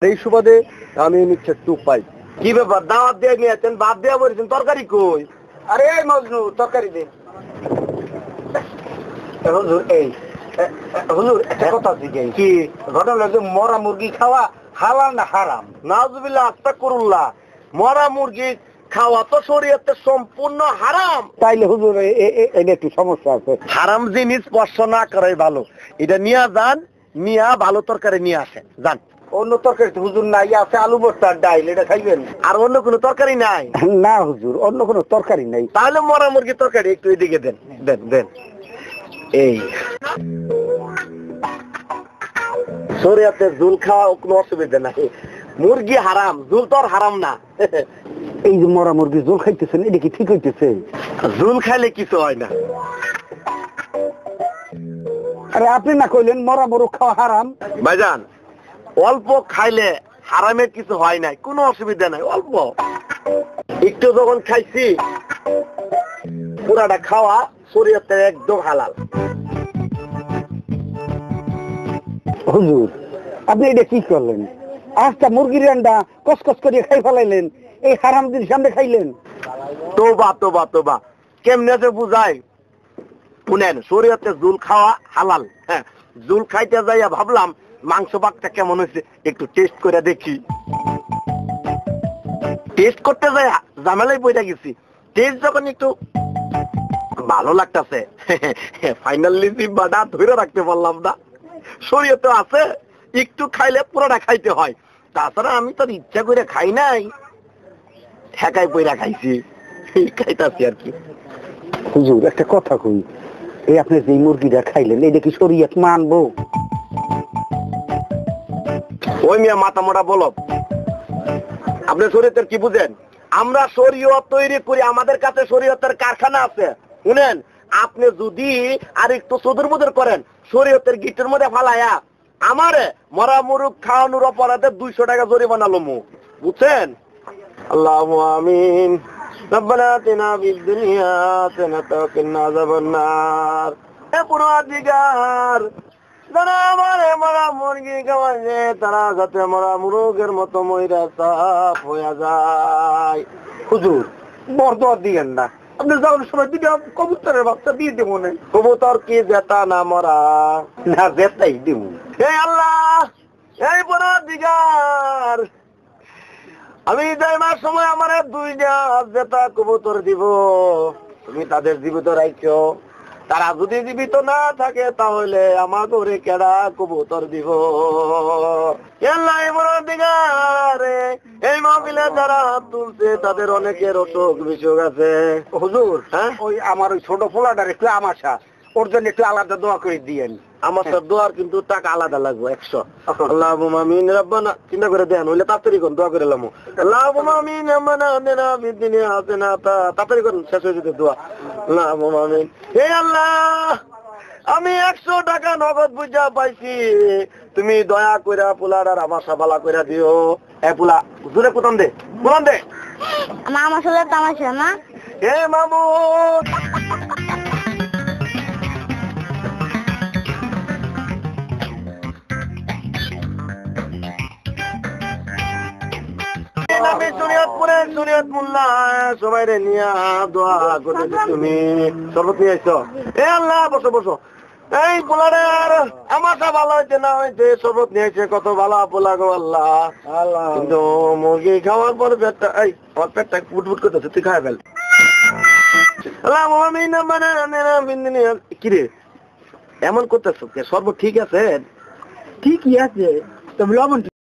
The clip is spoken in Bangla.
এই সুবাদে আমি নিচ্ছে টু পাই। কি ব্যাপার, দাওয়াত দিয়ে নিয়েছেন, বাদ দেওয়া বলেছেন, তরকারি কই? আরে মজনু তরকারি দে। হুজুর হুজুর একটা কথা জিজ্ঞেস, কি ঘটনা হলো মরা মুরগি খাওয়া হালাল না হারাম? নাউজুবিল্লাহ, আস্তাগফিরুল্লাহ। মরা মুরগি খাওয়া তো শরীয়তে সম্পূর্ণ হারাম। তাইলে হুজুর এটা একটু সমস্যা আছে। হারাম জিনিস স্পর্শ না করাই ভালো। এটা নিয়ে যান, নিয়া ভালো তরকারি নিয়ে আসেন, যান। অন্য তরকারি তো হুজুর নাই, আছে আলু ভর্তার ডাইল, এটা খাইবেন? আর অন্য কোনো তরকারি নাই? না হুজুর, অন্য কোনো তরকারি নাই। তাহলে মরা মুরগি তরকারি একটু এদিকে দেন, দেন দেন। এই শরীয়তে জুল খাওয়া কোনো অসুবিধা নাই। মুরগি হারাম, জুল তো আর হারাম না। এই যে মরা মুরগি জোল খাইতেছেন, এটা কি ঠিক হইতেছে? জুল খাইলে কিছু হয় না। আরে আপনি না কইলেন মরা মুরগ খাওয়া হারাম? ভাইজান, অল্প খাইলে হারামের কিছু হয় নাই, কোনো অসুবিধা নাই। অল্প একটু যখন খাইছি, পুরাটা খাওয়া শরীয়তে একদম হালাল। হুজুর আপনি এটা কি করলেন? আজটা মুরগির রান্না কসকস করে খাই ফেলাইলেন, এই হারাম জিনিস সামনে খাইলেন? তোবা তোবা তোবা, কেমনে যে বুঝাই শুনেন, শরীয়তে জুল খাওয়া হালাল। হ্যাঁ, জুল খাইতে যাইয়া ভাবলাম মাংস ভাগটা কেমন হয়েছে, একটু টেস্ট করে দেখি। টেস্ট করতে যাই ঝামেলায় পড়ে গেছি। টেস্ট যখন একটু ভালো লাগতেছে, ফাইনালি জিহ্বাটা ধরে রাখতে পারলাম না। শরীয়তে আছে একটু খাইলে পুরোটা খাইতে হয়, তাছাড়া আমি তো ইচ্ছা করে খাই নাই, ঠেকাই পয়রা খাইছি, খাইতাছি আর কি। হুজুর একটা কথা কই, এই আপনি যে মুরগিটা খাইলেন, এটা কি শরীয়ত মানবো? ওই মিয়া মাথা মোটা বলো, আপনি শরীয়তের কি বুঝেন? আমরা শরীয়ত তৈরি করি, আমাদের কাছে শরীয়তের কারখানা আছে। শুনেন, আপনি যদি আর একটু সদর বদর করেন, শরীয়তের গিটের মধ্যে ফালায়া আমারে মরা মুরগ খাওয়ানোর অপরাধে 200 টাকা জরিমানা লমু, বুঝছেন? আল্লাহু আমিন। রব্বানা আতিনা ফিদ দুনিয়া হাসানাতাও ওয়া কিনা আযাবান্নার। হে পরওয়ারদিগার, যারা আমারে মরা মুরগি খাওয়াইছে, তারা যাতে মরা মুরগের মতো মইরা সাফ হইয়া যায়। হুজুর বরদোয়া দিয়েন না, আপনি যাওয়ার সময় দিকে কবুতরের বাচ্চা দিয়ে দেবো না। কবুতর কি জেতা না মরা? না যেটাই দিব। হে আল্লাহ, এই পরওয়ারদিগার, আমি যাইবার সময় আমার 2টা জেতা কবুতর দিব, তুমি তাদের জীবিত রাখো। তারা যদি জীবিত না থাকে তাহলে আমার ঘরে কেডা কবুতর দিব? আল্লাহ, এই পরওয়ারদিগার, এই মাহফিলে যারা হাত তুলছে তাদের অনেকের অসুখ বিসুখ আছে। হুজুর হ্যাঁ, ওই আমার ওই ছোট পোলাটার একটু আমাশা, ওর জন্য একটু আলাদা দোয়া করে দিয়েন। আমার সব দোয়ার কিন্তু টাকা আলাদা লাগবে 100। আল্লাহুম্মা আমিন। রব্বানা, চিন্তা করে দেন, হইলে তাড়াতাড়ি করুন, দোয়া করে লামু। আল্লাহুম্মা আমিন। আমানা আতিনা ফিদ দুনিয়া হাসানাতা, তাড়াতাড়ি করুন, শেষ হয়ে যেতে দোয়া। আল্লাহুম্মা আমিন। হে আল্লাহ, আমি 100 টাকা নগদ বুঝা পাইছি, তুমি দয়া কইরা পোলার আমার সাবালা কইরা দিও। এ পোলা জোরে কুতাম দে, কুতাম দে। আমার সাথে তামাশা না। হে মামুদ, আমি শরীয়তপুরের শরীয়ত মোল্লা, সবাই রে নিয়া দোয়া করতেছি। তুমি শরবত নিয়ে আইছো? এ আল্লাহ, বসো বসো। এই পোলারের আমারটা ভালো হইতে না হইতে শরবত নিয়ে আইছে, কত ভালো পোলা গো আল্লাহ। কিন্তু মুরগি খাওয়ার পর পেটটা, এই আমার পেটটা ফুটফুট করতেছে, তুই খাই ফেল। আল্লাহ আমিন। কিরে এমন করতেছ? শরবত ঠিক আছে? ঠিকই আছে, তবে লবণ